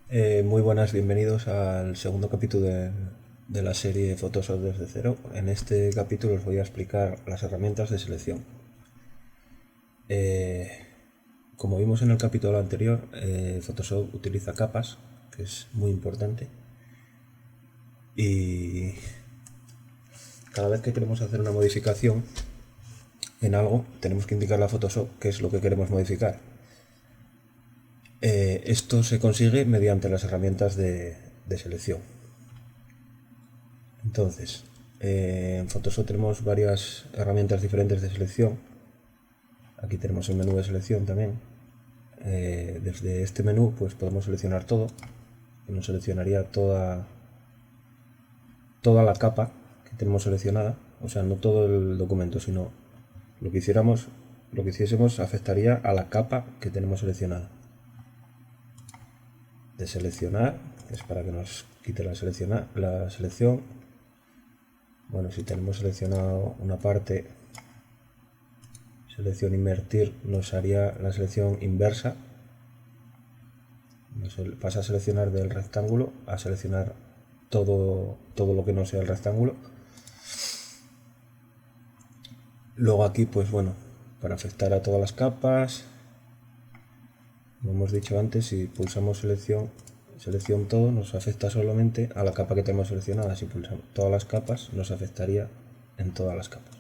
Muy buenas, bienvenidos al segundo capítulo de la serie Photoshop desde cero. En este capítulo os voy a explicar las herramientas de selección. Como vimos en el capítulo anterior, Photoshop utiliza capas, que es muy importante. Y cada vez que queremos hacer una modificación en algo, tenemos que indicarle a Photoshop qué es lo que queremos modificar. Esto se consigue mediante las herramientas de selección. Entonces, en Photoshop tenemos varias herramientas diferentes de selección. Aquí tenemos el menú de selección también. Desde este menú pues podemos seleccionar todo. Y nos seleccionaría toda la capa que tenemos seleccionada. O sea, no todo el documento, sino lo que hiciésemos afectaría a la capa que tenemos seleccionada. De seleccionar, que es para que nos quite la selección. Bueno, si tenemos seleccionado una parte, selección invertir nos haría la selección inversa. Pasa a seleccionar del rectángulo a seleccionar todo lo que no sea el rectángulo. Luego aquí, pues bueno, para afectar a todas las capas, como hemos dicho antes, si pulsamos selección todo, nos afecta solamente a la capa que tenemos seleccionada. Si pulsamos todas las capas, nos afectaría en todas las capas.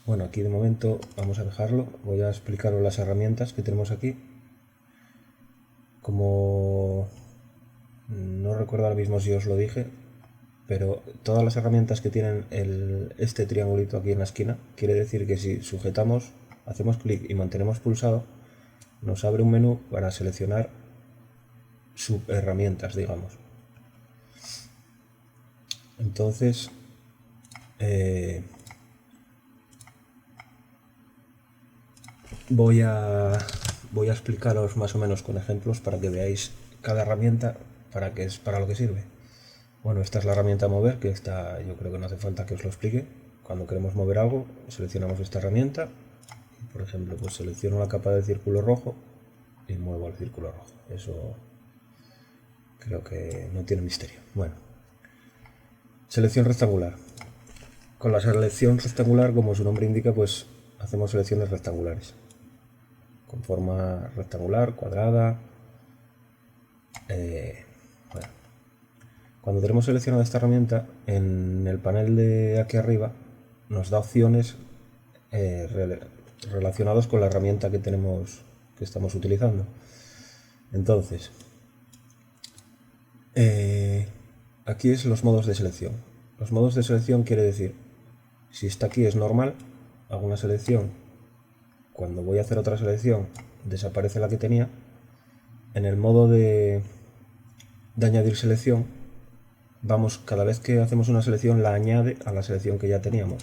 Bueno, aquí de momento vamos a dejarlo. Voy a explicaros las herramientas que tenemos aquí. Como no recuerdo ahora mismo si os lo dije, pero todas las herramientas que tienen este triangulito aquí en la esquina, quiere decir que si sujetamos, hacemos clic y mantenemos pulsado, nos abre un menú para seleccionar subherramientas, digamos. Entonces, voy a explicaros más o menos con ejemplos para que veáis cada herramienta para lo que sirve. Bueno, esta es la herramienta mover, que yo creo que no hace falta que os lo explique. Cuando queremos mover algo, seleccionamos esta herramienta. Por ejemplo, pues selecciono la capa del círculo rojo y muevo el círculo rojo. Eso creo que no tiene misterio. Bueno, selección rectangular. Con la selección rectangular, como su nombre indica, pues hacemos selecciones rectangulares. Con forma rectangular, cuadrada. Bueno. Cuando tenemos seleccionada esta herramienta, en el panel de aquí arriba nos da opciones relacionados con la herramienta que estamos utilizando. Entonces, aquí es los modos de selección. Los modos de selección quiere decir, si está aquí es normal, hago una selección, cuando voy a hacer otra selección desaparece la que tenía. En el modo de añadir selección, cada vez que hacemos una selección la añade a la selección que ya teníamos.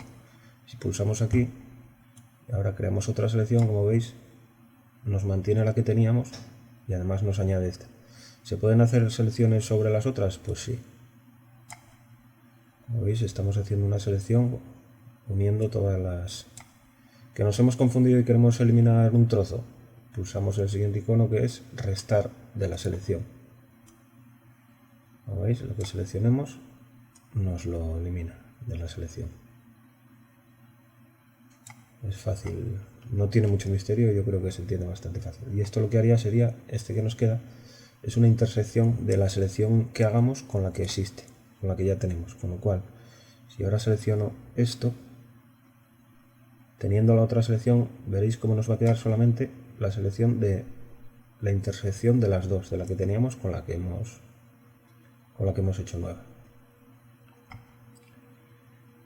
Si pulsamos aquí, y ahora creamos otra selección, como veis, nos mantiene la que teníamos y además nos añade esta. ¿Se pueden hacer selecciones sobre las otras? Pues sí. Como veis, estamos haciendo una selección uniendo todas las que nos hemos confundido y queremos eliminar un trozo. Pulsamos el siguiente icono, que es restar de la selección. Como veis, lo que seleccionemos nos lo elimina de la selección. Es fácil, no tiene mucho misterio, yo creo que se entiende bastante fácil. Y esto lo que haría sería, este que nos queda, es una intersección de la selección que hagamos con la que existe, con la que ya tenemos. Con lo cual, si ahora selecciono esto, teniendo la otra selección, veréis cómo nos va a quedar solamente la selección de la intersección de las dos, de la que teníamos con la que hemos hecho nueva.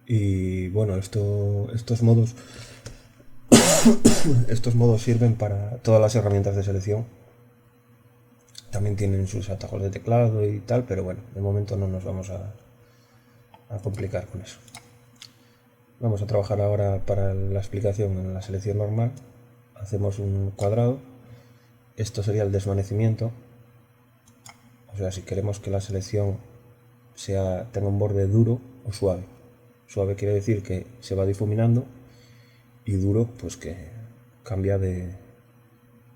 Y bueno, estos modos sirven para todas las herramientas de selección. También tienen sus atajos de teclado y tal, pero bueno, de momento no nos vamos a complicar con eso. Vamos a trabajar ahora para la explicación en la selección normal. Hacemos un cuadrado. Esto sería el desvanecimiento. O sea, si queremos que la selección tenga un borde duro o suave. Suave quiere decir que se va difuminando y duro pues que cambia de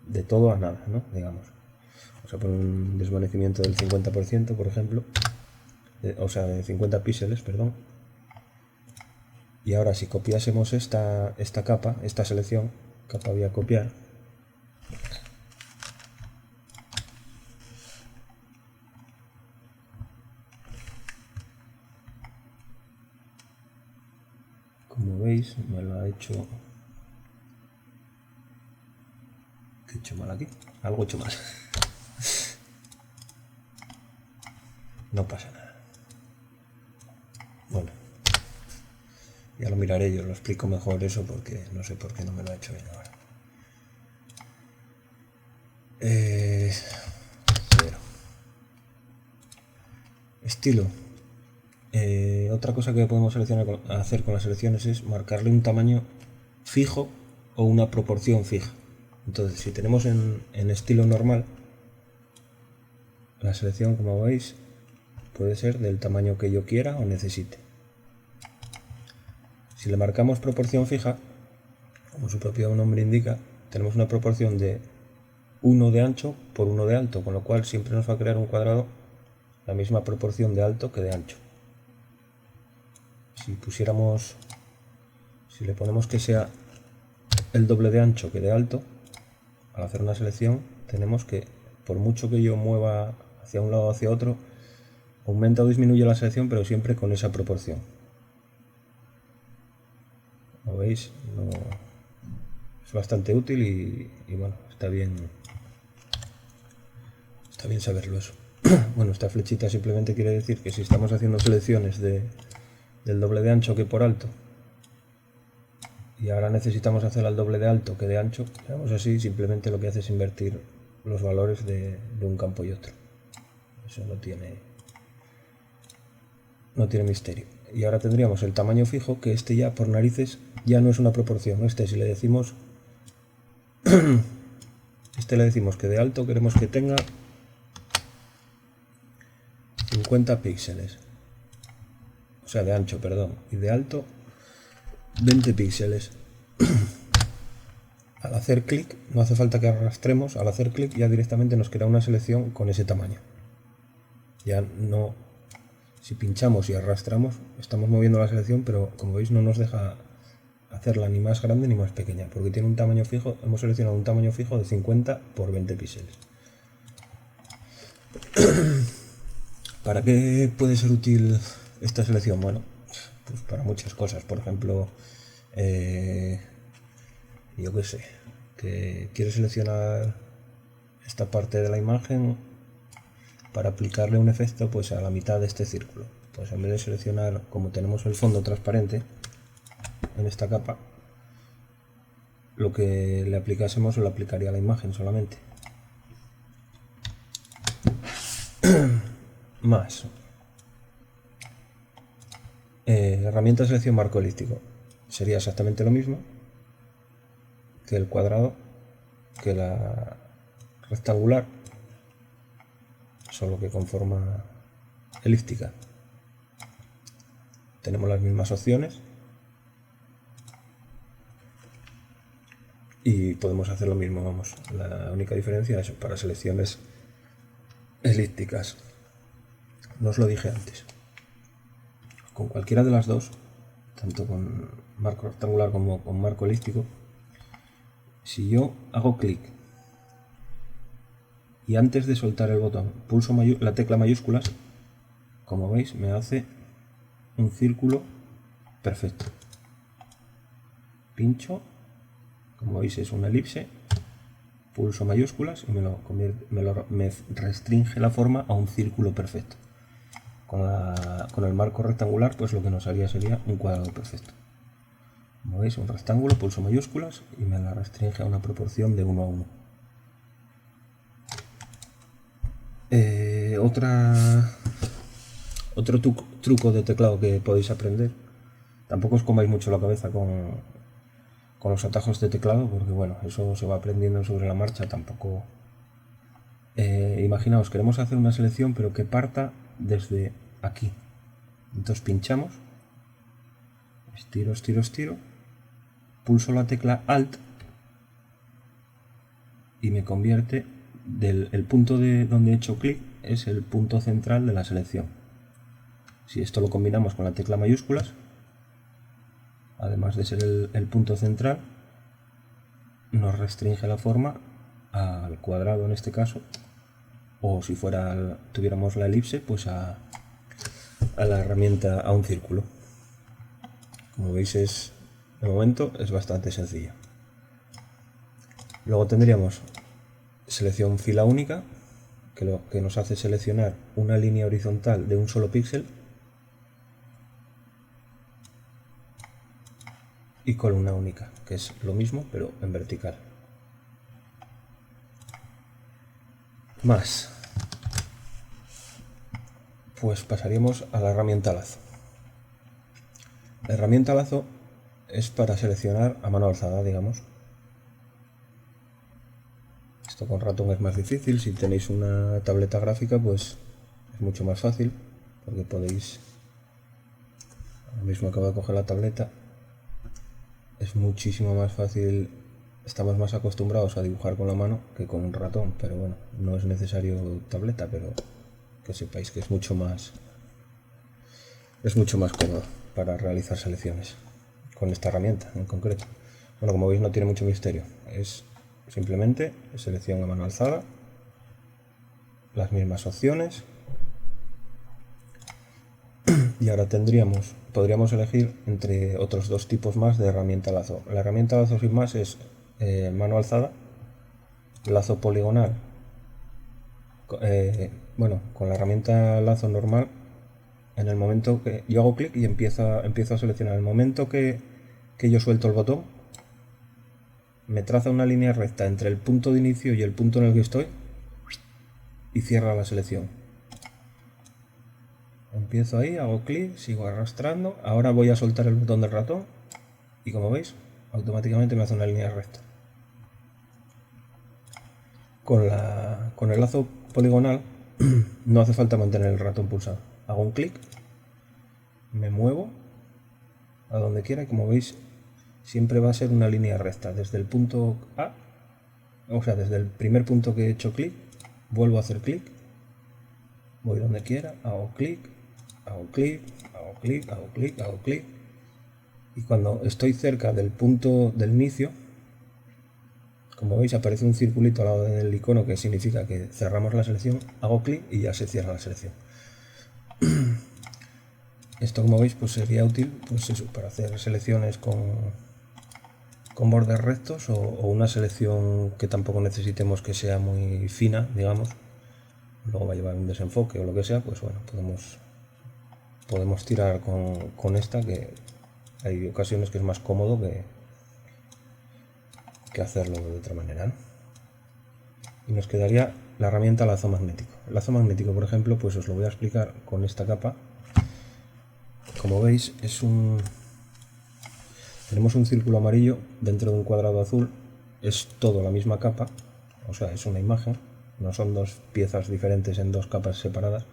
de todo a nada, ¿no? Digamos. Vamos a poner un desvanecimiento del 50%, por ejemplo. O sea, de 50 píxeles, perdón. Y ahora si copiásemos esta capa, esta selección, capa voy a copiar. Como veis, me lo ha hecho... ¿Qué he hecho mal aquí? Algo he hecho mal. No pasa nada. Bueno. Ya lo miraré, yo lo explico mejor eso porque no sé por qué no me lo ha hecho bien ahora. Cero. Estilo. Otra cosa que podemos hacer con las selecciones es marcarle un tamaño fijo o una proporción fija. Entonces, si tenemos en estilo normal, la selección, como veis, puede ser del tamaño que yo quiera o necesite. Si le marcamos proporción fija, como su propio nombre indica, tenemos una proporción de 1 de ancho por 1 de alto, con lo cual siempre nos va a crear un cuadrado la misma proporción de alto que de ancho. Si le ponemos que sea el doble de ancho que de alto, al hacer una selección tenemos que, por mucho que yo mueva hacia un lado o hacia otro, aumenta o disminuye la selección, pero siempre con esa proporción. Como veis, es bastante útil y bueno, está bien saberlo eso. Bueno, esta flechita simplemente quiere decir que si estamos haciendo selecciones del doble de ancho que por alto y ahora necesitamos hacer al doble de alto que de ancho, digamos así, simplemente lo que hace es invertir los valores de un campo y otro. Eso no tiene misterio. Y ahora tendríamos el tamaño fijo, que este ya por narices ya no es una proporción. Este, si le decimos le decimos que de alto queremos que tenga 50 píxeles, o sea, de ancho, perdón, y de alto 20 píxeles. Al hacer clic, no hace falta que arrastremos, al hacer clic ya directamente nos crea una selección con ese tamaño. Ya no, si pinchamos y arrastramos, estamos moviendo la selección, pero como veis no nos deja hacerla ni más grande ni más pequeña, porque tiene un tamaño fijo. Hemos seleccionado un tamaño fijo de 50 por 20 píxeles. ¿Para qué puede ser útil esta selección? Bueno, pues para muchas cosas. Por ejemplo, yo qué sé, que quiero seleccionar esta parte de la imagen para aplicarle un efecto pues a la mitad de este círculo. Pues en vez de seleccionar, como tenemos el fondo transparente en esta capa, lo que le aplicásemos lo aplicaría a la imagen solamente. Más herramienta de selección marco elíptico, sería exactamente lo mismo que el cuadrado, que la rectangular, solo que con forma elíptica. Tenemos las mismas opciones y podemos hacer lo mismo, vamos. La única diferencia es para selecciones elípticas. No os lo dije antes. Con cualquiera de las dos, tanto con marco rectangular como con marco elíptico, si yo hago clic y antes de soltar el botón pulso la tecla mayúsculas, como veis me hace un círculo perfecto. Pincho, como veis es una elipse, pulso mayúsculas y me restringe la forma a un círculo perfecto. Con el marco rectangular pues lo que nos haría sería un cuadrado perfecto. Como veis, un rectángulo, pulso mayúsculas y me la restringe a una proporción de 1 a 1. Otro truco de teclado que podéis aprender, tampoco os comáis mucho la cabeza con los atajos de teclado, porque bueno, eso se va aprendiendo sobre la marcha. Tampoco imaginaos, queremos hacer una selección pero que parta desde aquí, entonces pinchamos, estiro, pulso la tecla Alt y me convierte el punto de donde he hecho clic es el punto central de la selección. Si esto lo combinamos con la tecla mayúsculas, además de ser el punto central, nos restringe la forma al cuadrado en este caso, o si tuviéramos la elipse, pues a la herramienta, a un círculo. Como veis, de momento es bastante sencillo. Luego tendríamos selección fila única, que nos hace seleccionar una línea horizontal de un solo píxel, y columna única, que es lo mismo pero en vertical. Más, pues pasaríamos a la herramienta lazo. La herramienta lazo es para seleccionar a mano alzada, digamos. Esto con ratón es más difícil. Si tenéis una tableta gráfica, pues es mucho más fácil, porque podéis... Ahora mismo acabo de coger la tableta. Es muchísimo más fácil. Estamos más acostumbrados a dibujar con la mano que con un ratón, pero bueno, no es necesario tableta, pero que sepáis que es mucho más cómodo para realizar selecciones con esta herramienta en concreto. Bueno, como veis, no tiene mucho misterio, es simplemente selección a mano alzada, las mismas opciones, y ahora podríamos elegir entre otros dos tipos más de herramienta lazo. La herramienta lazo sin más es mano alzada, lazo poligonal. Bueno, con la herramienta lazo normal, en el momento que yo hago clic y empiezo a seleccionar, el momento que yo suelto el botón, me traza una línea recta entre el punto de inicio y el punto en el que estoy y cierra la selección. Empiezo ahí, hago clic, sigo arrastrando, ahora voy a soltar el botón del ratón y, como veis, automáticamente me hace una línea recta. Con el lazo poligonal no hace falta mantener el ratón pulsado. Hago un clic, me muevo a donde quiera y, como veis, siempre va a ser una línea recta desde el punto A, o sea, desde el primer punto que he hecho clic, vuelvo a hacer clic, voy donde quiera, hago clic, hago clic, hago clic, hago clic, hago clic, y cuando estoy cerca del punto del inicio, como veis, aparece un circulito al lado del icono, que significa que cerramos la selección, hago clic y ya se cierra la selección. Esto, como veis, pues sería útil, pues eso, para hacer selecciones con bordes rectos, o una selección que tampoco necesitemos que sea muy fina, digamos. Luego va a llevar un desenfoque o lo que sea, pues bueno, podemos tirar con esta, que hay ocasiones que es más cómodo que hacerlo de otra manera, ¿no? Y nos quedaría la herramienta lazo magnético. El lazo magnético, por ejemplo, pues os lo voy a explicar con esta capa. Como veis, tenemos un círculo amarillo dentro de un cuadrado azul. Es todo la misma capa, o sea, es una imagen, no son dos piezas diferentes en dos capas separadas.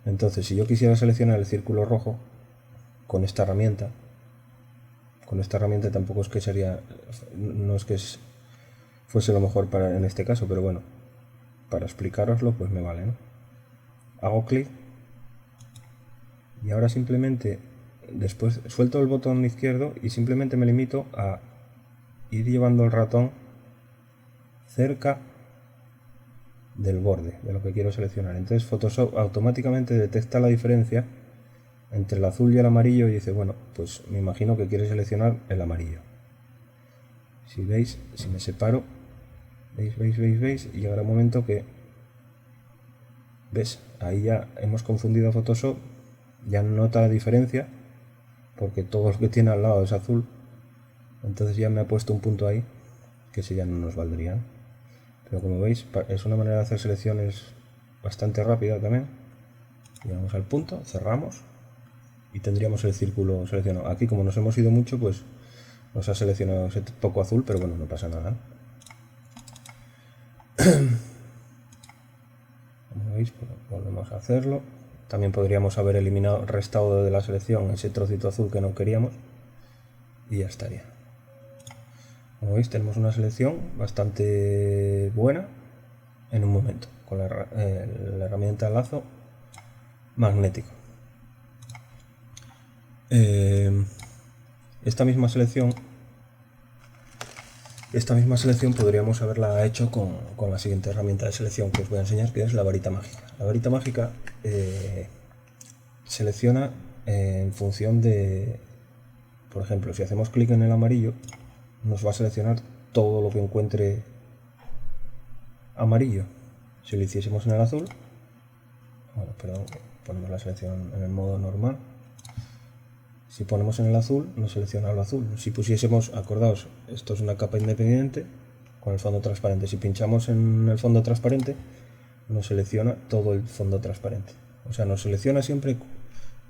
Entonces, si yo quisiera seleccionar el círculo rojo con esta herramienta tampoco es que no es que fuese lo mejor en este caso, pero bueno, para explicaroslo pues me vale, ¿no? Hago clic y ahora simplemente después suelto el botón izquierdo y simplemente me limito a ir llevando el ratón cerca del borde de lo que quiero seleccionar. Entonces Photoshop automáticamente detecta la diferencia entre el azul y el amarillo y dice, bueno, pues me imagino que quiere seleccionar el amarillo. Si veis, si me separo, veis, y llegará un momento que, ¿ves? Ahí ya hemos confundido a Photoshop, ya nota la diferencia, porque todo lo que tiene al lado es azul, entonces ya me ha puesto un punto ahí, que ese ya no nos valdría. Pero como veis, es una manera de hacer selecciones bastante rápida también. Llegamos al punto, cerramos y tendríamos el círculo seleccionado. Aquí, como nos hemos ido mucho, pues nos ha seleccionado ese poco azul, pero bueno, no pasa nada. Como veis, pues volvemos a hacerlo. También podríamos haber restado de la selección ese trocito azul que no queríamos y ya estaría. Como veis, tenemos una selección bastante buena en un momento, con la herramienta lazo magnético. Esta misma selección podríamos haberla hecho con la siguiente herramienta de selección que os voy a enseñar, que es la varita mágica. La varita mágica selecciona en función de, por ejemplo, si hacemos clic en el amarillo, nos va a seleccionar todo lo que encuentre amarillo. Si lo hiciésemos en el azul, bueno, perdón, ponemos la selección en el modo normal. Si ponemos en el azul, nos selecciona lo azul. Si pusiésemos, acordaos, esto es una capa independiente con el fondo transparente. Si pinchamos en el fondo transparente, nos selecciona todo el fondo transparente. O sea, nos selecciona siempre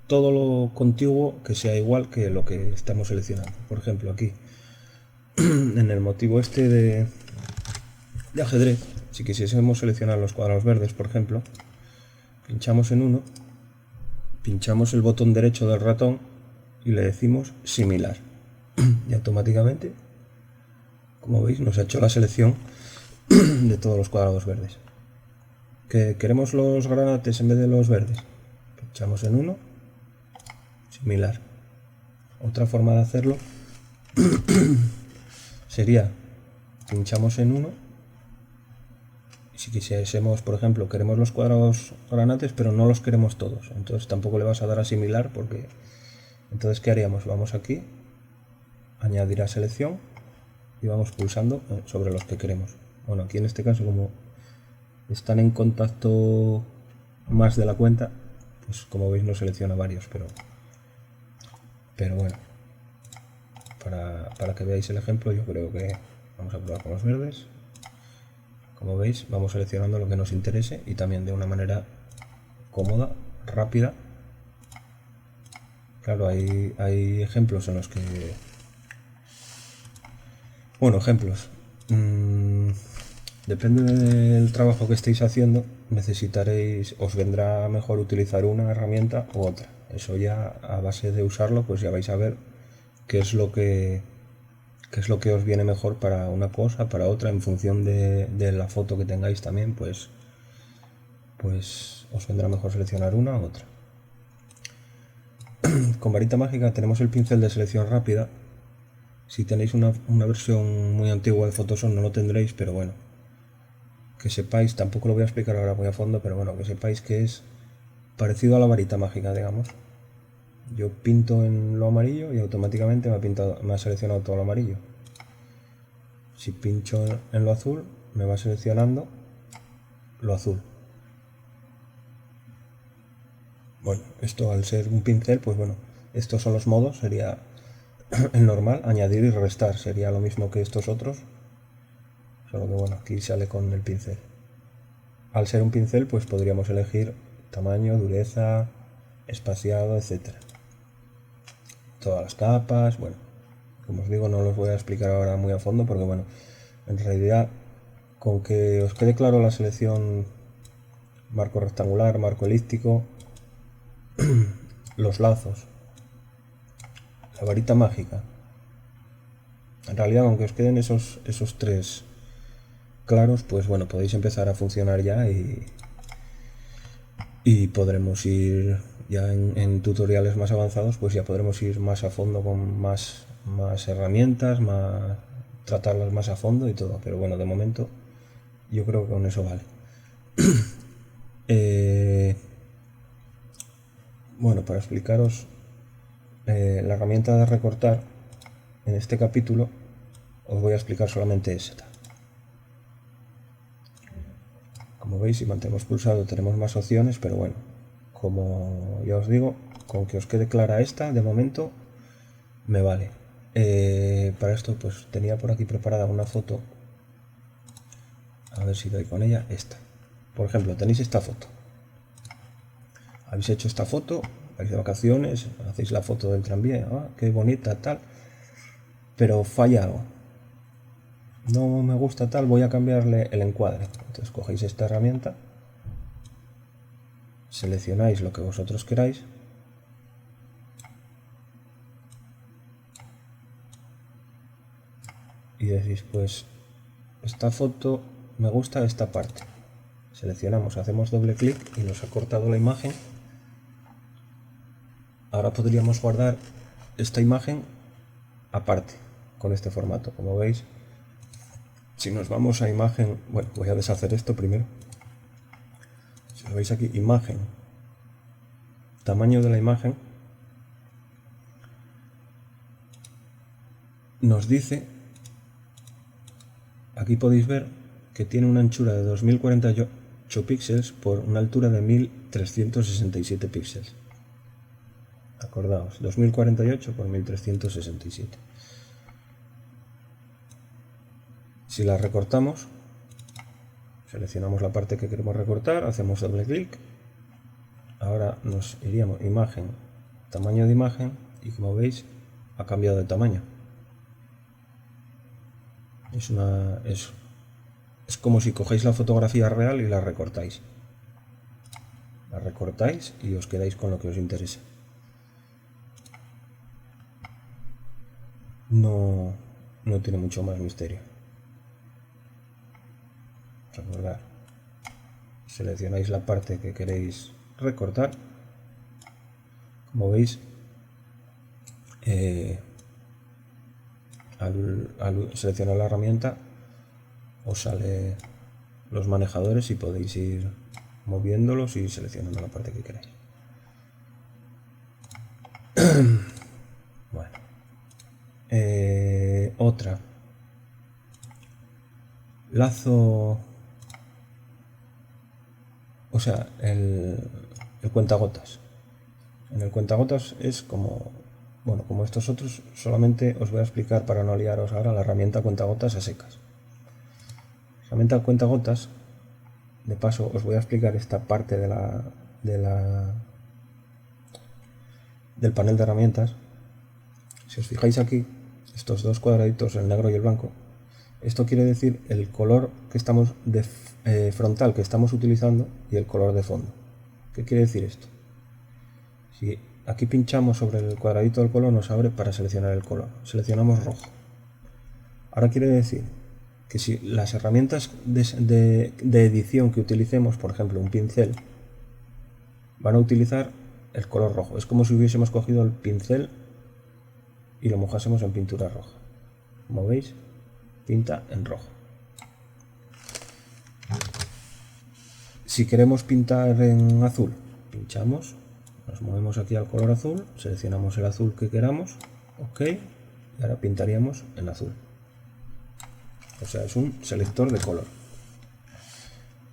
todo lo contiguo que sea igual que lo que estamos seleccionando. Por ejemplo, aquí, en el motivo este de ajedrez, si quisiésemos seleccionar los cuadrados verdes, por ejemplo, pinchamos en uno, pinchamos el botón derecho del ratón y le decimos similar. Y automáticamente, como veis, nos ha hecho la selección de todos los cuadrados verdes. ¿Que queremos los granates en vez de los verdes? Pinchamos en uno, similar. Otra forma de hacerlo sería, pinchamos en uno, y si quisiésemos, por ejemplo, queremos los cuadrados granates, pero no los queremos todos, entonces tampoco le vas a dar a similar, porque entonces, ¿qué haríamos? Vamos aquí, añadir a selección, y vamos pulsando sobre los que queremos. Bueno, aquí en este caso, como están en contacto más de la cuenta, pues como veis no selecciona varios, pero bueno, para que veáis el ejemplo, yo creo que vamos a probar con los verdes. Como veis, vamos seleccionando lo que nos interese y también de una manera cómoda, rápida. Claro, hay ejemplos en los que... Bueno, ejemplos. Depende del trabajo que estéis haciendo, os vendrá mejor utilizar una herramienta u otra. Eso ya a base de usarlo, pues ya vais a ver qué es lo que os viene mejor para una cosa, para otra, en función de la foto que tengáis también, pues os vendrá mejor seleccionar una u otra. Con varita mágica tenemos el pincel de selección rápida. Si tenéis una versión muy antigua de Photoshop no lo tendréis, pero bueno, que sepáis, tampoco lo voy a explicar ahora muy a fondo, pero bueno, que sepáis que es parecido a la varita mágica, digamos. Yo pinto en lo amarillo y automáticamente me ha seleccionado todo lo amarillo. Si pincho en lo azul, me va seleccionando lo azul. Bueno, esto al ser un pincel, pues bueno, estos son los modos, sería el normal, añadir y restar, sería lo mismo que estos otros, solo que bueno, aquí sale con el pincel. Al ser un pincel, pues podríamos elegir tamaño, dureza, espaciado, etcétera. Todas las capas, bueno, como os digo, no los voy a explicar ahora muy a fondo porque bueno, en realidad con que os quede claro la selección marco rectangular, marco elíptico, los lazos, la varita mágica, en realidad aunque os queden esos tres claros, pues bueno, podéis empezar a funcionar ya y podremos ir ya en tutoriales más avanzados, pues ya podremos ir más a fondo con más herramientas, tratarlas más a fondo y todo, pero bueno, de momento yo creo que con eso vale. Bueno, para explicaros la herramienta de recortar, en este capítulo os voy a explicar solamente esta. Como veis, si mantenemos pulsado tenemos más opciones, pero bueno, como ya os digo, con que os quede clara esta, de momento me vale. Para esto pues tenía por aquí preparada una foto, a ver si doy con ella, esta. Por ejemplo, tenéis esta foto. Habéis hecho esta foto, vais de vacaciones, hacéis la foto del tranvía, qué bonita, tal, pero falla algo. No me gusta tal, voy a cambiarle el encuadre. Entonces cogéis esta herramienta, seleccionáis lo que vosotros queráis y decís, pues esta foto me gusta esta parte. Seleccionamos, hacemos doble clic y nos ha cortado la imagen. Ahora podríamos guardar esta imagen aparte con este formato. Como veis, si nos vamos a imagen, bueno, voy a deshacer esto primero. Si lo veis aquí, imagen, tamaño de la imagen, nos dice, aquí podéis ver que tiene una anchura de 2048 píxeles por una altura de 1367 píxeles. Acordaos, 2048 por 1367. Si la recortamos, seleccionamos la parte que queremos recortar, hacemos doble clic. Ahora nos iríamos imagen, tamaño de imagen, y como veis ha cambiado de tamaño. Es como si cogéis la fotografía real y la recortáis. La recortáis y os quedáis con lo que os interesa. No tiene mucho más misterio. Recordad, seleccionáis la parte que queréis recortar. Como veis, al seleccionar la herramienta os sale los manejadores y podéis ir moviéndolos y seleccionando la parte que queráis. Bueno, otra, lazo, o sea, el cuentagotas. En el cuentagotas es como, bueno, como estos otros, solamente os voy a explicar, para no liaros ahora, la herramienta cuentagotas a secas. La herramienta cuentagotas, de paso os voy a explicar esta parte del panel de herramientas. Si os fijáis aquí, estos dos cuadraditos, el negro y el blanco, esto quiere decir el color que estamos frontal que estamos utilizando y el color de fondo. ¿Qué quiere decir esto? Si aquí pinchamos sobre el cuadradito del color, nos abre para seleccionar el color. Seleccionamos rojo. Ahora quiere decir que si las herramientas de edición que utilicemos, por ejemplo un pincel, van a utilizar el color rojo. Es como si hubiésemos cogido el pincel y lo mojásemos en pintura roja. Como veis, pinta en rojo. Si queremos pintar en azul, pinchamos, nos movemos aquí al color azul, seleccionamos el azul que queramos, ok, y ahora pintaríamos en azul. O sea, es un selector de color.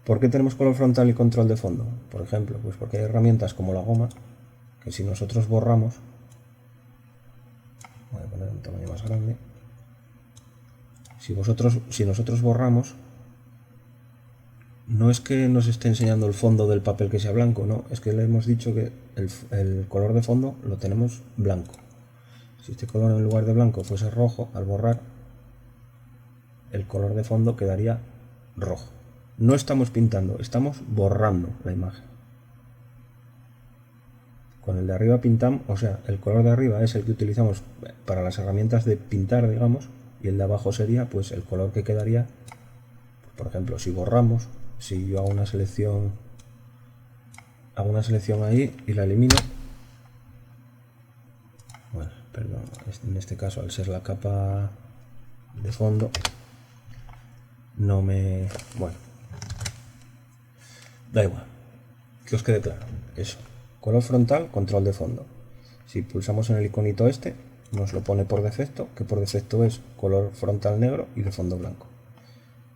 ¿Por qué tenemos color frontal y control de fondo? Por ejemplo, pues porque hay herramientas como la goma, que si nosotros borramos, voy a poner un tamaño más grande, si nosotros borramos, no es que nos esté enseñando el fondo del papel que sea blanco, no, es que le hemos dicho que el color de fondo lo tenemos blanco. Si este color en lugar de blanco fuese rojo, al borrar, el color de fondo quedaría rojo. No estamos pintando, estamos borrando la imagen. Con el de arriba pintamos, o sea, el color de arriba es el que utilizamos para las herramientas de pintar, digamos, y el de abajo sería pues el color que quedaría, por ejemplo, si borramos, si yo hago una selección ahí y la elimino, bueno, perdón, en este caso al ser la capa de fondo no me, bueno, da igual, que os quede claro, eso, color frontal, control de fondo. Si pulsamos en el iconito este, nos lo pone por defecto, que por defecto es color frontal negro y de fondo blanco.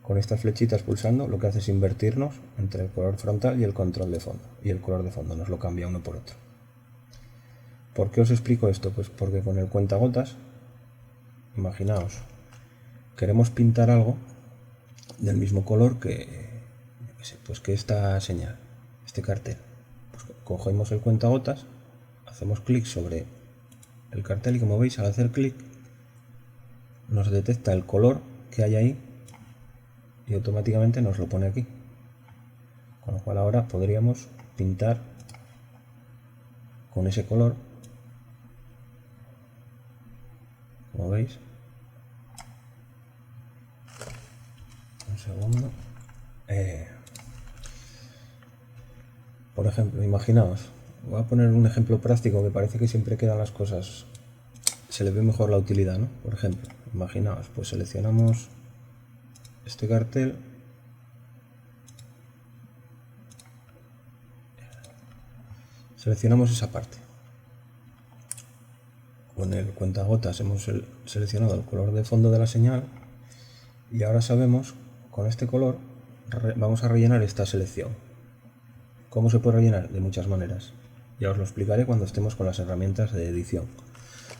Con estas flechitas pulsando lo que hace es invertirnos entre el color frontal y el control de fondo. Y el color de fondo nos lo cambia uno por otro. ¿Por qué os explico esto? Pues porque con el cuentagotas, imaginaos, queremos pintar algo del mismo color que esta señal, este cartel. Pues cogemos el cuentagotas, hacemos clic sobre el cartel y como veis, al hacer clic nos detecta el color que hay ahí y automáticamente nos lo pone aquí, con lo cual ahora podríamos pintar con ese color, como veis, segundo. Por ejemplo, imaginaos, voy a poner un ejemplo práctico que parece que siempre quedan las cosas, se le ve mejor la utilidad, ¿no? Por ejemplo, imaginaos, pues seleccionamos este cartel, seleccionamos esa parte. Con el cuentagotas hemos seleccionado el color de fondo de la señal y ahora sabemos, con este color vamos a rellenar esta selección. ¿Cómo se puede rellenar? De muchas maneras. Ya os lo explicaré cuando estemos con las herramientas de edición.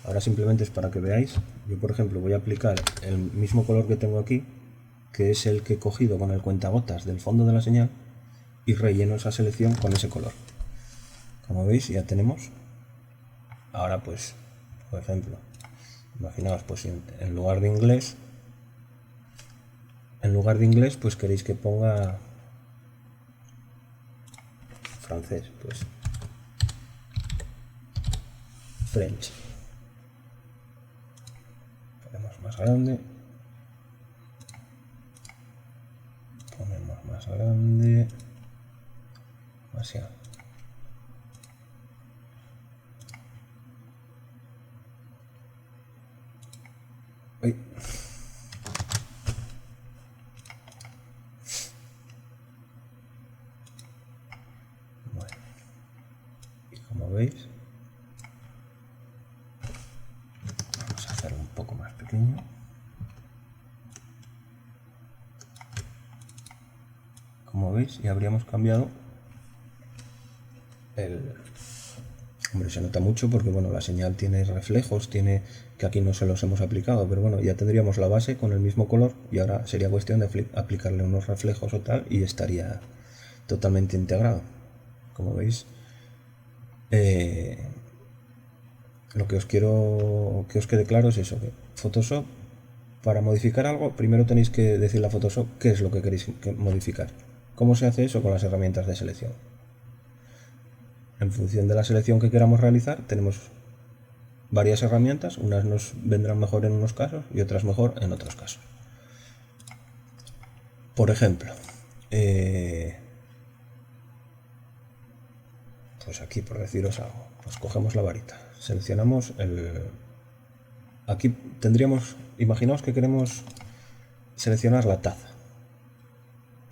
Ahora simplemente es para que veáis. Yo, por ejemplo, voy a aplicar el mismo color que tengo aquí, que es el que he cogido con el cuentagotas del fondo de la señal, y relleno esa selección con ese color. Como veis, ya tenemos. Ahora, pues, por ejemplo, imaginaos, pues en lugar de inglés, pues queréis que ponga francés, pues French. Ponemos más grande. Ponemos más grande. Demasiado. Uy. Bueno. Y como veis, vamos a hacer un poco más pequeño. Como veis, ya habríamos cambiado el... Hombre, se nota mucho porque bueno, la señal tiene reflejos, tiene que aquí no se los hemos aplicado, pero bueno, ya tendríamos la base con el mismo color y ahora sería cuestión de aplicarle unos reflejos o tal y estaría totalmente integrado. Como veis, lo que os quiero que os quede claro es eso, que Photoshop, para modificar algo, primero tenéis que decirle a Photoshop qué es lo que queréis modificar. ¿Cómo se hace eso? Con las herramientas de selección. En función de la selección que queramos realizar, tenemos varias herramientas, unas nos vendrán mejor en unos casos y otras mejor en otros casos. Por ejemplo, pues aquí, por deciros algo, pues cogemos la varita, seleccionamos aquí tendríamos, imaginaos que queremos seleccionar la taza,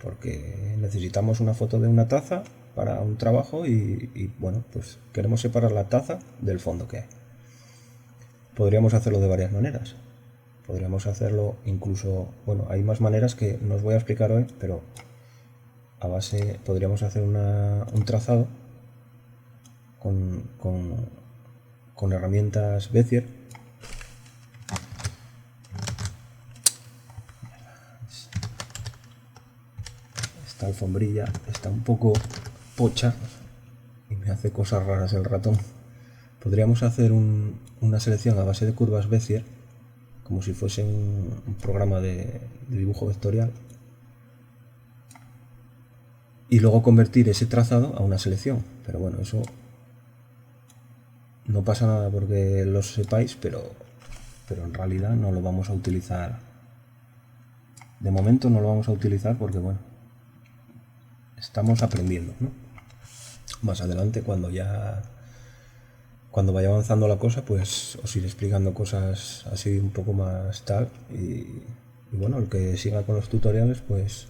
porque necesitamos una foto de una taza para un trabajo y bueno, pues queremos separar la taza del fondo que hay. Podríamos hacerlo de varias maneras. Podríamos hacerlo incluso, bueno, hay más maneras que no os voy a explicar hoy, pero a base podríamos hacer un trazado con herramientas Bezier. Esta alfombrilla está un poco pocha y me hace cosas raras el ratón. Podríamos hacer una selección a base de curvas Bezier, como si fuese un programa de dibujo vectorial, y luego convertir ese trazado a una selección. Pero bueno, eso no pasa nada porque lo sepáis, pero en realidad no lo vamos a utilizar. De momento no lo vamos a utilizar porque bueno, estamos aprendiendo, ¿no? Más adelante, cuando vaya avanzando la cosa, pues os iré explicando cosas así un poco más tal y bueno, el que siga con los tutoriales, pues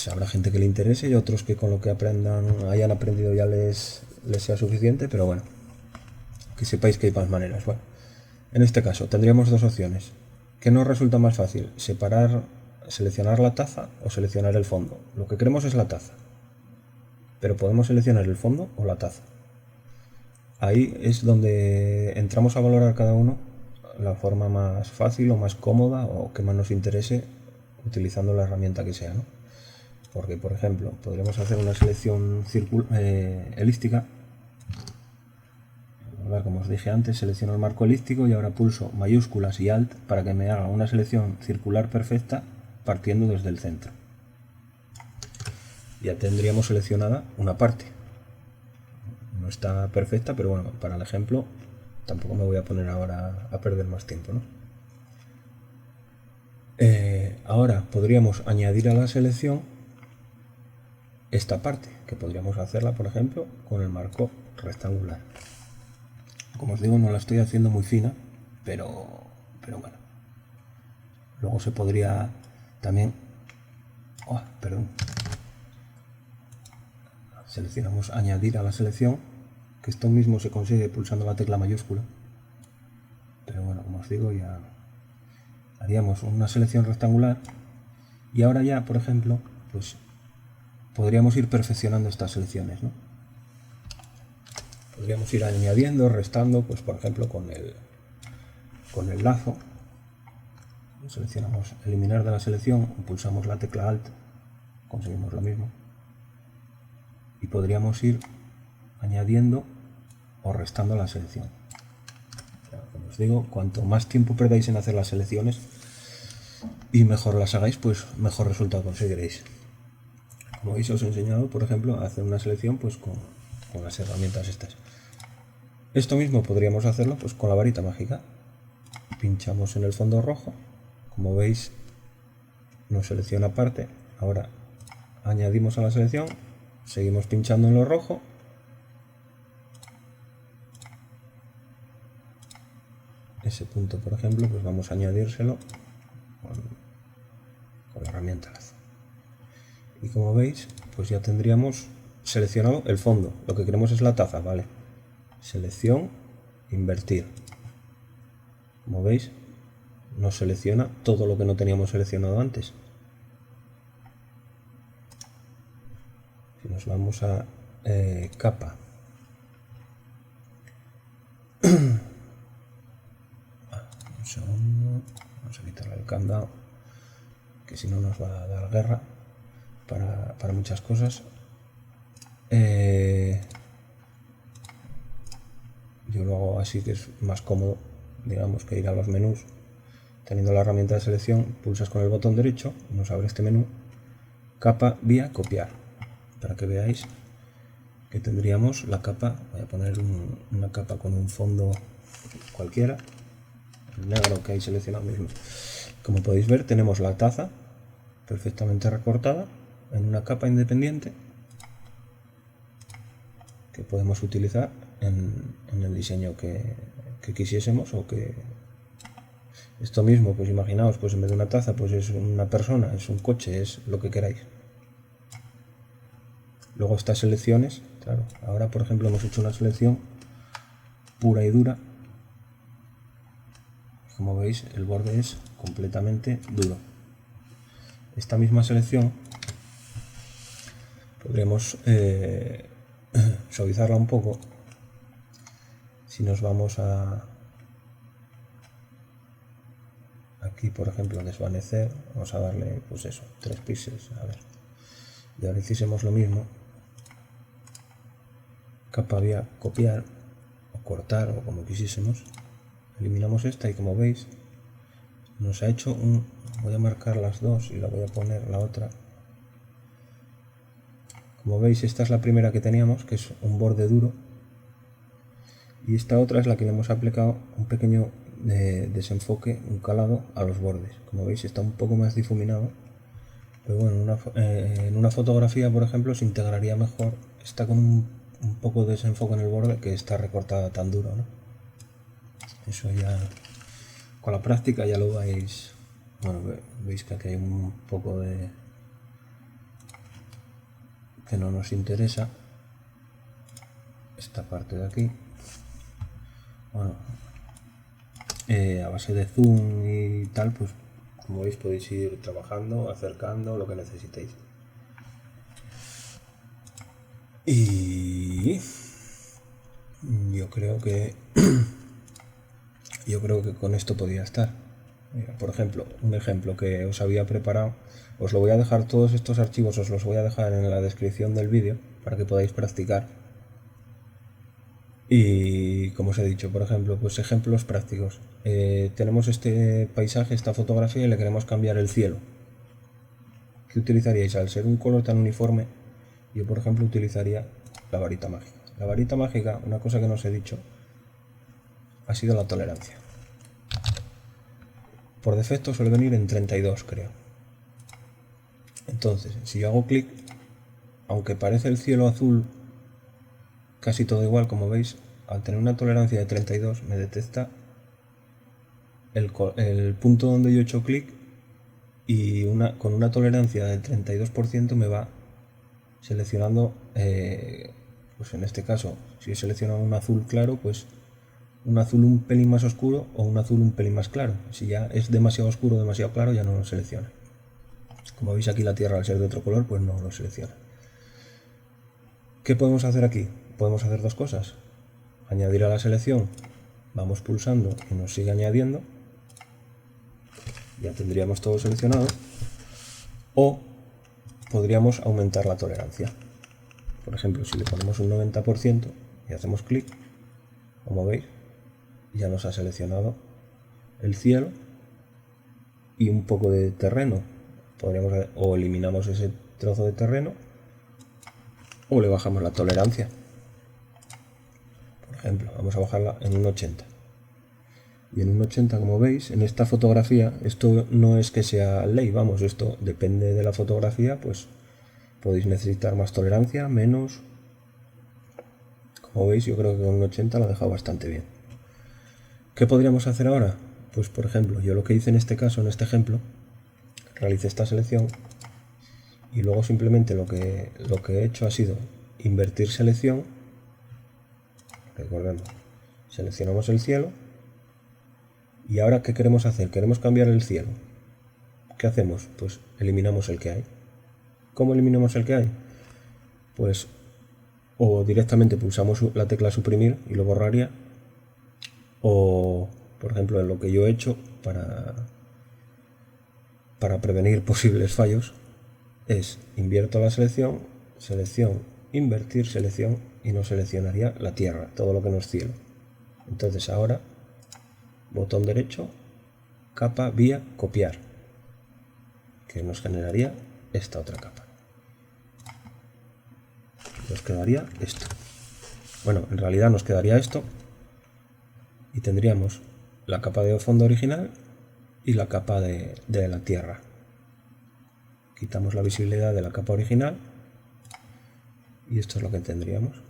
habrá gente que le interese y otros que con lo que hayan aprendido ya les sea suficiente, pero bueno, que sepáis que hay más maneras. Bueno, en este caso tendríamos dos opciones. ¿Qué nos resulta más fácil? Seleccionar la taza o seleccionar el fondo. Lo que queremos es la taza, pero podemos seleccionar el fondo o la taza. Ahí es donde entramos a valorar cada uno la forma más fácil o más cómoda o que más nos interese utilizando la herramienta que sea, ¿no? Porque, por ejemplo, podríamos hacer una selección elíptica. Como os dije antes, selecciono el marco elíptico y ahora pulso mayúsculas y alt para que me haga una selección circular perfecta partiendo desde el centro. Ya tendríamos seleccionada una parte. No está perfecta, pero bueno, para el ejemplo tampoco me voy a poner ahora a perder más tiempo, ¿no? Ahora podríamos añadir a la selección esta parte, que podríamos hacerla, por ejemplo, con el marco rectangular. Como os digo, no la estoy haciendo muy fina, pero bueno. Luego se podría también... perdón. Seleccionamos añadir a la selección, que esto mismo se consigue pulsando la tecla mayúscula. Pero bueno, como os digo, ya haríamos una selección rectangular y ahora ya, por ejemplo, pues podríamos ir perfeccionando estas selecciones, ¿no? Podríamos ir añadiendo, restando, pues por ejemplo con el lazo. Seleccionamos eliminar de la selección, pulsamos la tecla Alt, conseguimos lo mismo. Y podríamos ir añadiendo o restando la selección. Como os digo, cuanto más tiempo perdáis en hacer las selecciones y mejor las hagáis, pues mejor resultado conseguiréis. Como veis, os he enseñado, por ejemplo, a hacer una selección pues con las herramientas estas. Esto mismo podríamos hacerlo pues con la varita mágica. Pinchamos en el fondo rojo, como veis nos selecciona parte. Ahora añadimos a la selección, seguimos pinchando en lo rojo ese punto, por ejemplo, pues vamos a añadírselo con la herramienta lazo. Y como veis, pues ya tendríamos seleccionado el fondo. Lo que queremos es la taza, ¿vale? Selección, invertir. Como veis, nos selecciona todo lo que no teníamos seleccionado antes. Si nos vamos a capa, un segundo, vamos a quitarle el candado, que si no nos va a dar guerra para muchas cosas. Yo lo hago así, que es más cómodo, digamos, que ir a los menús. Teniendo la herramienta de selección, pulsas con el botón derecho, nos abre este menú, capa vía copiar, para que veáis que tendríamos la capa. Voy a poner una capa con un fondo cualquiera, el negro que hay seleccionado mismo. Como podéis ver, tenemos la taza perfectamente recortada en una capa independiente que podemos utilizar en el diseño que quisiésemos, o que esto mismo, pues imaginaos, pues en vez de una taza, pues es una persona, es un coche, es lo que queráis. Luego estas selecciones, claro, ahora por ejemplo hemos hecho una selección pura y dura. Como veis, el borde es completamente duro. Esta misma selección podremos suavizarla un poco si nos vamos a aquí, por ejemplo, desvanecer. Vamos a darle, pues eso, 3 píxeles. A ver, y ahora hiciésemos lo mismo, capa vía copiar o cortar, o como quisiésemos. Eliminamos esta y como veis nos ha hecho un... Voy a marcar las dos y la voy a poner la otra. Como veis, esta es la primera que teníamos, que es un borde duro, y esta otra es la que le hemos aplicado un pequeño desenfoque, un calado a los bordes. Como veis, está un poco más difuminado, pero bueno, en una fotografía, por ejemplo, se integraría mejor. Está con un poco de desenfoque en el borde, que está recortada tan duro, ¿no? Eso ya con la práctica ya lo vais. Bueno, veis que aquí hay un poco de que no nos interesa, esta parte de aquí. Bueno, a base de zoom y tal, pues como veis podéis ir trabajando, acercando lo que necesitéis. Y yo creo que con esto podría estar. Mira, por ejemplo, un ejemplo que os había preparado, os lo voy a dejar, todos estos archivos os los voy a dejar en la descripción del vídeo para que podáis practicar. Y como os he dicho, por ejemplo, pues ejemplos prácticos. Tenemos este paisaje, esta fotografía, y le queremos cambiar el cielo. ¿Qué utilizaríais? Al ser un color tan uniforme, yo por ejemplo utilizaría la varita mágica. La varita mágica, una cosa que no os he dicho, ha sido la tolerancia. Por defecto suele venir en 32, creo. Entonces, si yo hago clic, aunque parece el cielo azul casi todo igual, como veis, al tener una tolerancia de 32 me detecta el punto donde yo he hecho clic, y con una tolerancia del 32% me va seleccionando, pues en este caso, si he seleccionado un azul claro, pues un azul un pelín más oscuro o un azul un pelín más claro. Si ya es demasiado oscuro o demasiado claro, ya no lo selecciona. Como veis aquí, la Tierra, al ser de otro color, pues no lo selecciona. ¿Qué podemos hacer aquí? Podemos hacer dos cosas. Añadir a la selección, vamos pulsando y nos sigue añadiendo, ya tendríamos todo seleccionado. O podríamos aumentar la tolerancia. Por ejemplo, si le ponemos un 90% y hacemos clic, como veis, ya nos ha seleccionado el cielo y un poco de terreno. O eliminamos ese trozo de terreno o le bajamos la tolerancia. Por ejemplo, vamos a bajarla en un 80. Y en un 80, como veis, en esta fotografía, esto no es que sea ley, vamos, esto depende de la fotografía, pues podéis necesitar más tolerancia, menos. Como veis, yo creo que con un 80 lo ha dejado bastante bien. ¿Qué podríamos hacer ahora? Pues por ejemplo, yo lo que hice en este caso, en este ejemplo, realicé esta selección y luego simplemente lo que he hecho ha sido invertir selección. Recordemos, seleccionamos el cielo y ahora ¿qué queremos hacer? Queremos cambiar el cielo. ¿Qué hacemos? Pues eliminamos el que hay. ¿Cómo eliminamos el que hay? Pues o directamente pulsamos la tecla suprimir y lo borraría, o por ejemplo en lo que yo he hecho para prevenir posibles fallos es invierto la selección, invertir selección, y nos seleccionaría la Tierra, todo lo que no es cielo. Entonces ahora botón derecho, capa vía copiar, que nos generaría esta otra capa. Nos quedaría esto. Bueno, en realidad nos quedaría esto y tendríamos la capa de fondo original y la capa de la Tierra. Quitamos la visibilidad de la capa original y esto es lo que tendríamos.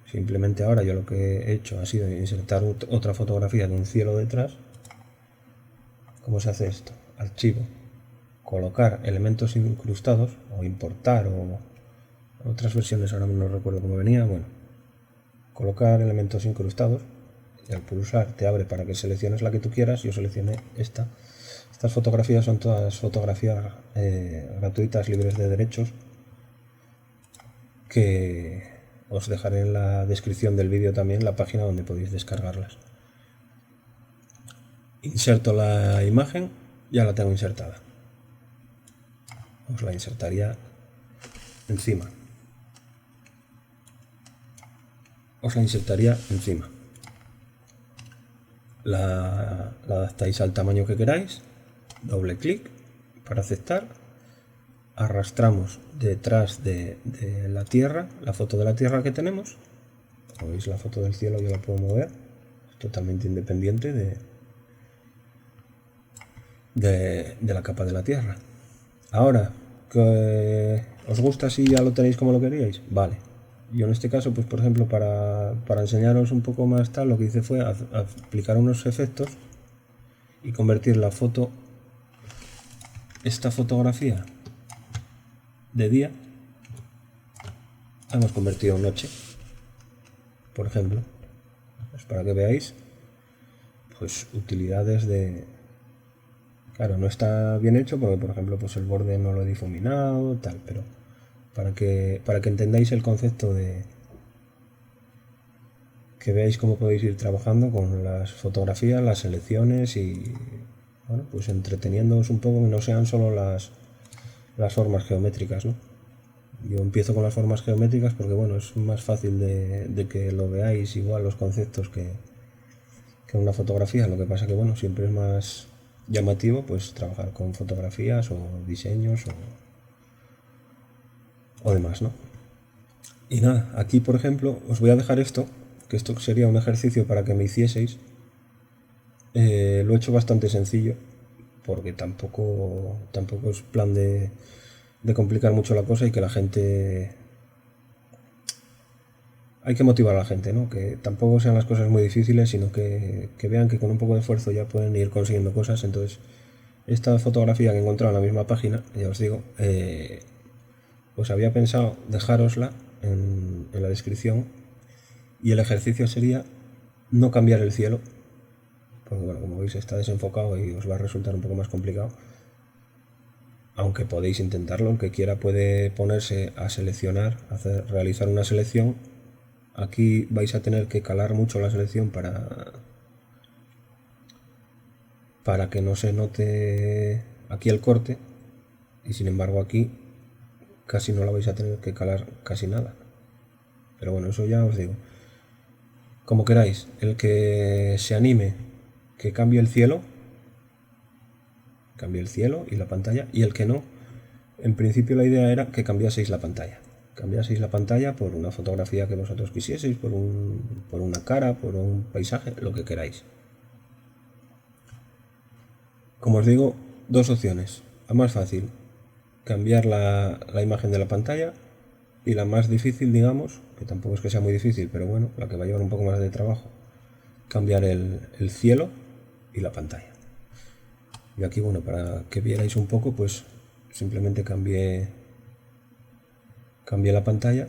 Simplemente ahora yo lo que he hecho ha sido insertar otra fotografía de un cielo detrás. ¿Cómo se hace esto? Archivo, colocar elementos incrustados o importar, o otras versiones ahora no recuerdo cómo venía. Bueno, colocar elementos incrustados y al pulsar te abre para que selecciones la que tú quieras. Yo seleccioné esta. Estas fotografías son todas fotografías gratuitas, libres de derechos, que os dejaré en la descripción del vídeo también la página donde podéis descargarlas. Inserto la imagen, ya la tengo insertada. Os la insertaría encima. La adaptáis al tamaño que queráis, doble clic para aceptar, arrastramos detrás de la Tierra, la foto de la Tierra que tenemos. Como veis, la foto del cielo yo la puedo mover, es totalmente independiente de la capa de la Tierra. Ahora, ¿que os gusta si ya lo tenéis como lo queríais? Vale. Yo en este caso, pues por ejemplo, para enseñaros un poco más tal, lo que hice fue aplicar unos efectos y convertir la foto, esta fotografía de día, la hemos convertido en noche, por ejemplo, pues para que veáis pues utilidades de... Claro, no está bien hecho porque, por ejemplo, pues el borde no lo he difuminado, tal, pero para que entendáis el concepto de que veáis cómo podéis ir trabajando con las fotografías, las selecciones y, bueno, pues entreteniéndoos un poco, que no sean solo las formas geométricas, ¿no? Yo empiezo con las formas geométricas porque, bueno, es más fácil de que lo veáis igual los conceptos que una fotografía. Lo que pasa que, bueno, siempre es más llamativo pues trabajar con fotografías o diseños o demás, ¿no? Y nada, aquí por ejemplo os voy a dejar esto, que esto sería un ejercicio para que me hicieseis. Lo he hecho bastante sencillo porque tampoco es plan de de complicar mucho la cosa y que la gente... Hay que motivar a la gente, ¿no? Que tampoco sean las cosas muy difíciles, sino que vean que con un poco de esfuerzo ya pueden ir consiguiendo cosas. Entonces, esta fotografía que he encontrado en la misma página, ya os digo, pues había pensado dejárosla en la descripción, y el ejercicio sería no cambiar el cielo, porque bueno, como veis está desenfocado y os va a resultar un poco más complicado, aunque podéis intentarlo. El que quiera puede ponerse a seleccionar, realizar una selección. Aquí vais a tener que calar mucho la selección para que no se note aquí el corte, y sin embargo aquí casi no la vais a tener que calar casi nada. Pero bueno, eso ya os digo. Como queráis, el que se anime, que cambie el cielo y la pantalla, y el que no, en principio la idea era que cambiaseis la pantalla. Cambiaseis la pantalla por una fotografía que vosotros quisieseis, por una cara, por un paisaje, lo que queráis. Como os digo, dos opciones. La más fácil, cambiar la imagen de la pantalla, y la más difícil, digamos, que tampoco es que sea muy difícil, pero bueno, la que va a llevar un poco más de trabajo, cambiar el cielo y la pantalla. Y aquí, bueno, para que vierais un poco, pues simplemente cambié la pantalla,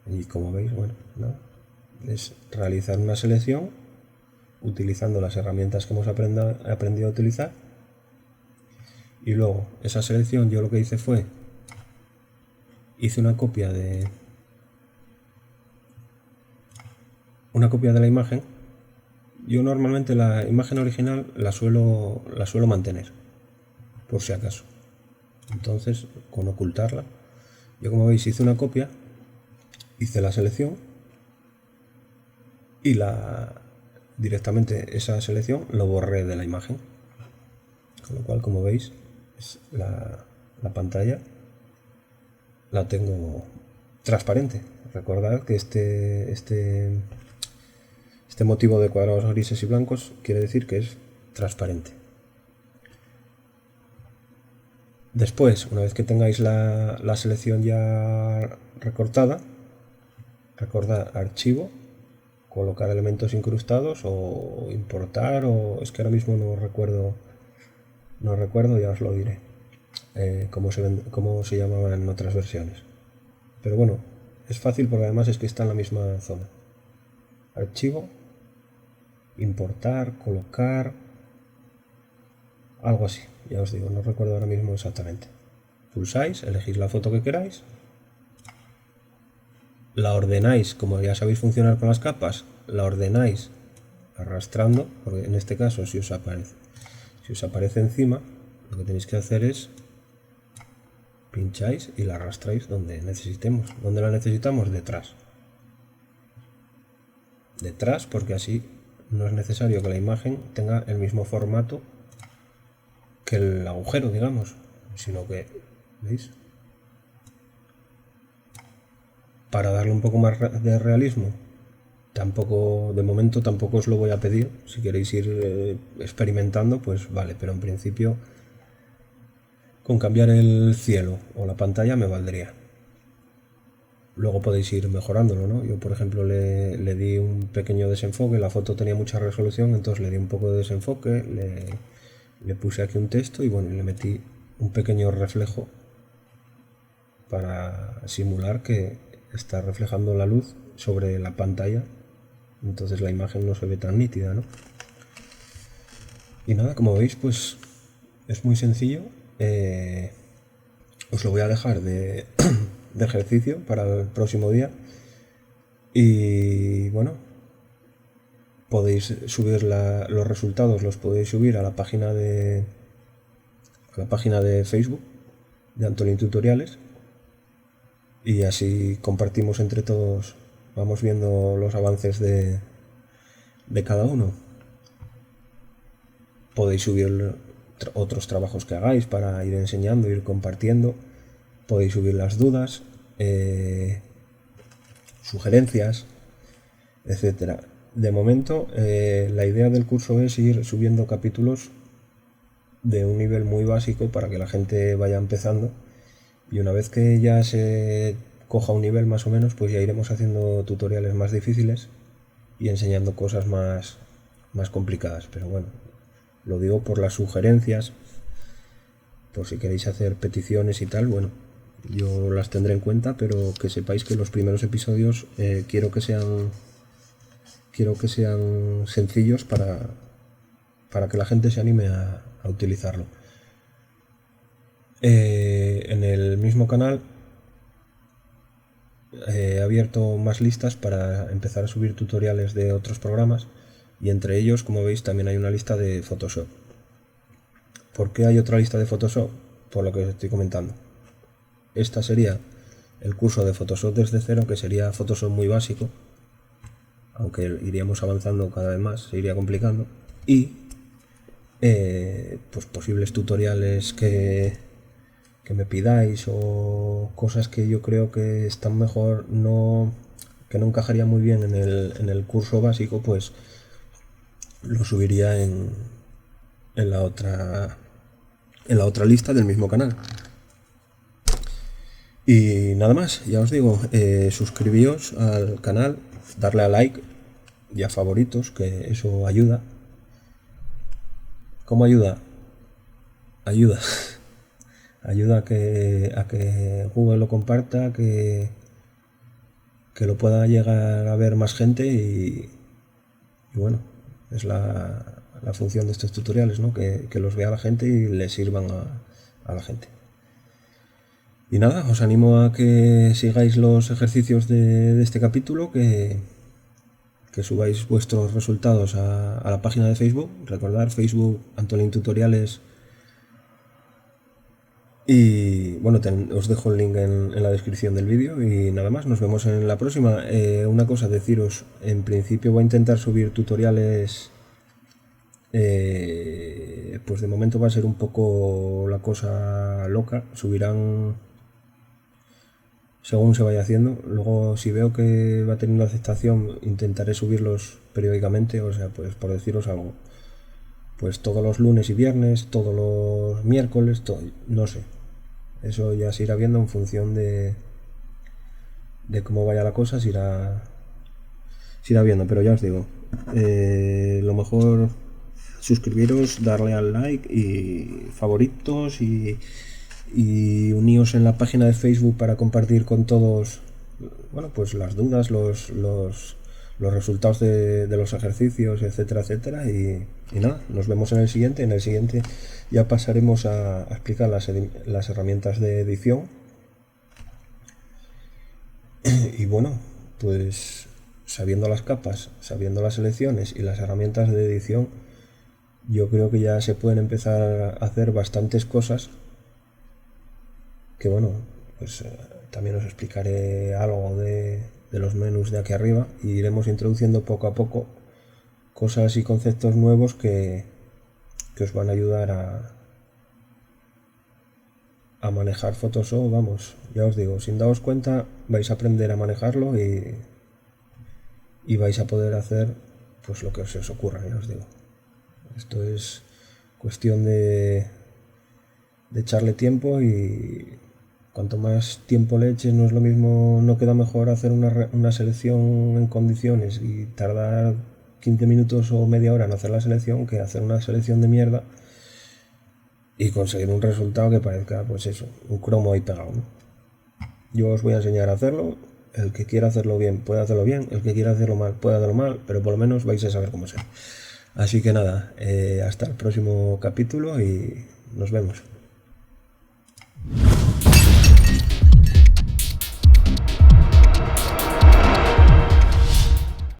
y como veis, bueno, nada, es realizar una selección utilizando las herramientas que hemos aprendido a utilizar, y luego esa selección yo lo que hice fue hice una copia de la imagen. Yo normalmente la imagen original la suelo mantener, por si acaso. Entonces, con ocultarla, yo, como veis, hice una copia, hice la selección y directamente esa selección lo borré de la imagen. Con lo cual, como veis, la pantalla la tengo transparente. Recordad que este motivo de cuadrados grises y blancos quiere decir que es transparente. Después, una vez que tengáis la selección ya recortada, recordad archivo, colocar elementos incrustados o importar, o es que ahora mismo no recuerdo, ya os lo diré, cómo se llamaban en otras versiones. Pero bueno, es fácil porque además es que está en la misma zona. Archivo, importar, colocar, algo así, ya os digo, no recuerdo ahora mismo exactamente. Pulsáis, elegís la foto que queráis, la ordenáis, como ya sabéis funcionar con las capas, la ordenáis arrastrando, porque en este caso si os aparece encima, lo que tenéis que hacer es pincháis y la arrastráis donde necesitemos. ¿Dónde la necesitamos? Detrás, porque así no es necesario que la imagen tenga el mismo formato que el agujero, digamos, sino que, ¿veis? Para darle un poco más de realismo, de momento tampoco os lo voy a pedir. Si queréis ir experimentando, pues vale, pero en principio con cambiar el cielo o la pantalla me valdría. Luego podéis ir mejorándolo, ¿no? Yo, por ejemplo, le di un pequeño desenfoque, la foto tenía mucha resolución, entonces le di un poco de desenfoque, le puse aquí un texto y bueno, le metí un pequeño reflejo para simular que está reflejando la luz sobre la pantalla, entonces la imagen no se ve tan nítida, ¿no? Y nada, como veis, pues es muy sencillo. Os lo voy a dejar de ejercicio para el próximo día, y bueno, podéis subir los resultados, los podéis subir a la página de Facebook de Antolín Tutoriales, y así compartimos entre todos, vamos viendo los avances de cada uno. Podéis subir otros trabajos que hagáis para ir enseñando, ir compartiendo. Podéis subir las dudas, sugerencias, etcétera. De momento, la idea del curso es ir subiendo capítulos de un nivel muy básico para que la gente vaya empezando, y una vez que ya se coja un nivel más o menos, pues ya iremos haciendo tutoriales más difíciles y enseñando cosas más complicadas. Pero bueno, lo digo por las sugerencias, por si queréis hacer peticiones y tal. Bueno, yo las tendré en cuenta, pero que sepáis que los primeros episodios quiero que sean sencillos para que la gente se anime a utilizarlo. En el mismo canal he abierto más listas para empezar a subir tutoriales de otros programas, y entre ellos, como veis, también hay una lista de Photoshop. ¿Por qué hay otra lista de Photoshop? Por lo que os estoy comentando. Esta sería el curso de Photoshop desde cero, que sería Photoshop muy básico, aunque iríamos avanzando cada vez más, se iría complicando. Y pues posibles tutoriales que me pidáis, o cosas que yo creo que están mejor, que no encajaría muy bien en el curso básico, pues lo subiría en la otra lista del mismo canal. Y nada más, ya os digo, suscribíos al canal, darle a like y a favoritos, que eso ayuda. ¿Cómo ayuda? Ayuda a que Google lo comparta, que lo pueda llegar a ver más gente, y bueno, es la función de estos tutoriales, ¿no? Que los vea la gente y les sirvan a la gente. Y nada, os animo a que sigáis los ejercicios de este capítulo, que subáis vuestros resultados a la página de Facebook. Recordad, Facebook Antolín Tutoriales. Y bueno, os dejo el link en la descripción del vídeo, y nada más, nos vemos en la próxima. Una cosa, deciros, en principio voy a intentar subir tutoriales, pues de momento va a ser un poco la cosa loca, subirán según se vaya haciendo. Luego, si veo que va teniendo aceptación, intentaré subirlos periódicamente, o sea, pues por deciros algo, pues todos los lunes y viernes, todos los miércoles, no sé. Eso ya se irá viendo en función de cómo vaya la cosa, se irá viendo. Pero ya os digo, lo mejor, suscribiros, darle al like y favoritos, y uníos en la página de Facebook para compartir con todos, bueno, pues las dudas, los resultados de los ejercicios, etcétera, etcétera. Y nada, nos vemos en el siguiente. En el siguiente ya pasaremos a explicar las herramientas de edición. Y bueno, pues sabiendo las capas, sabiendo las selecciones y las herramientas de edición, yo creo que ya se pueden empezar a hacer bastantes cosas, que bueno, pues también os explicaré algo de los menús de aquí arriba, y iremos introduciendo poco a poco cosas y conceptos nuevos que os van a ayudar a manejar Photoshop. Vamos, ya os digo, sin daros cuenta vais a aprender a manejarlo, y vais a poder hacer pues lo que se os ocurra, ya os digo. Esto es cuestión de echarle tiempo, y cuanto más tiempo le eches, no es lo mismo, no queda mejor hacer una selección en condiciones y tardar 15 minutos o media hora en hacer la selección, que hacer una selección de mierda y conseguir un resultado que parezca, pues eso, un cromo ahí pegado, ¿no? Yo os voy a enseñar a hacerlo. El que quiera hacerlo bien puede hacerlo bien, el que quiera hacerlo mal puede hacerlo mal, pero por lo menos vais a saber cómo ser. Así que nada, hasta el próximo capítulo y nos vemos.